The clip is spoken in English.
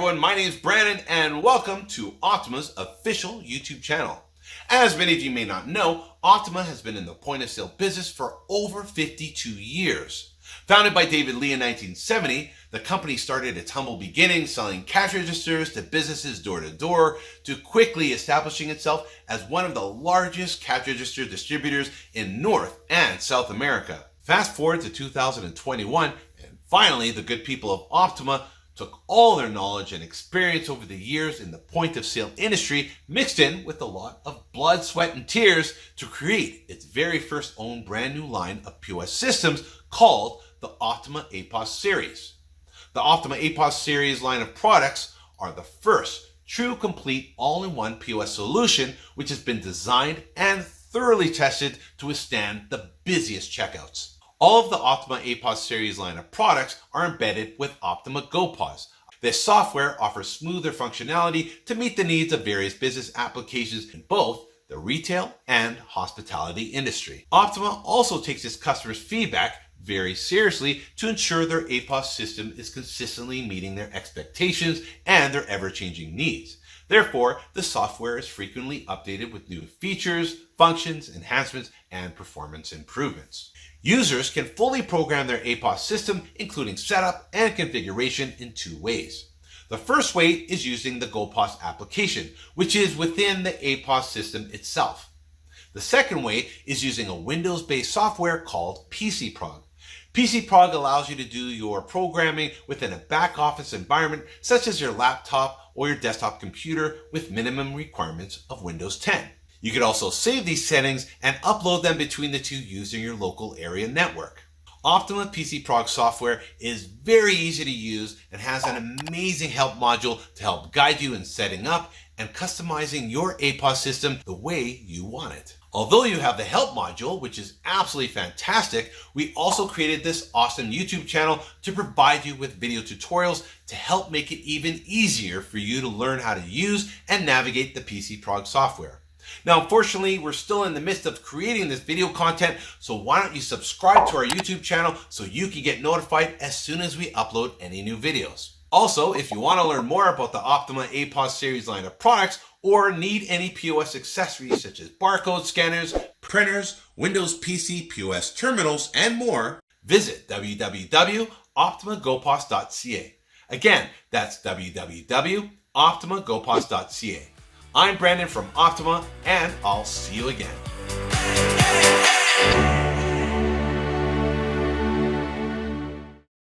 everyone, my name is Brandon and welcome to Optima's official YouTube channel. As many of you may not know, Optima has been in the point of sale business for over 52 years. Founded by David Lee in 1970, the company started its humble beginnings selling cash registers to businesses door to door, to quickly establishing itself as one of the largest cash register distributors in North and South America. Fast forward to 2021, and finally the good people of Optima took all their knowledge and experience over the years in the point of sale industry, mixed in with a lot of blood, sweat, and tears to create its very first own brand new line of POS systems called the Optima APOS Series. The Optima APOS Series line of products are the first true complete all-in-one POS solution which has been designed and thoroughly tested to withstand the busiest checkouts. All of the Optima APOS Series line of products are embedded with Optima POS. This software offers smoother functionality to meet the needs of various business applications in both the retail and hospitality industry. Optima also takes its customers' feedback very seriously to ensure their APOS system is consistently meeting their expectations and their ever-changing needs. Therefore, the software is frequently updated with new features, functions, enhancements, and performance improvements. Users can fully program their APOS system, including setup and configuration, in two ways. The first way is using the GoPOS application, which is within the APOS system itself. The second way is using a Windows-based software called PCProg. PCProg allows you to do your programming within a back office environment such as your laptop or your desktop computer with minimum requirements of Windows 10. You can also save these settings and upload them between the two using your local area network. Optima PCProg software is very easy to use and has an amazing help module to help guide you in setting up and customizing your APOS system the way you want it. Although you have the help module, which is absolutely fantastic, we also created this awesome YouTube channel to provide you with video tutorials to help make it even easier for you to learn how to use and navigate the PCProg software. Now, unfortunately, we're still in the midst of creating this video content, so why don't you subscribe to our YouTube channel so you can get notified as soon as we upload any new videos. Also, if you want to learn more about the Optima APOS Series line of products or need any POS accessories such as barcode scanners, printers, Windows PC POS terminals, and more, visit www.optimagopos.ca. Again, that's www.optimagopos.ca. I'm Brandon from Optima, and I'll see you again.